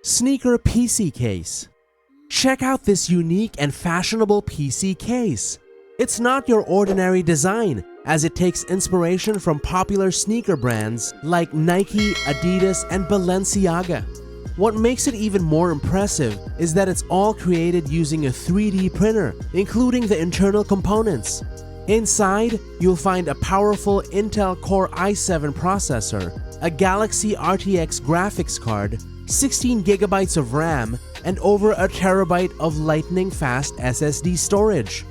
Sneaker PC Case. Check out this unique and fashionable PC case. It's not your ordinary design, as it takes inspiration from popular sneaker brands like Nike, Adidas, and Balenciaga. What makes it even more impressive is that it's all created using a 3D printer, including the internal components. Inside, you'll find a powerful Intel Core i7 processor, a Galaxy RTX graphics card, 16 GB of RAM, and over a terabyte of lightning-fast SSD storage.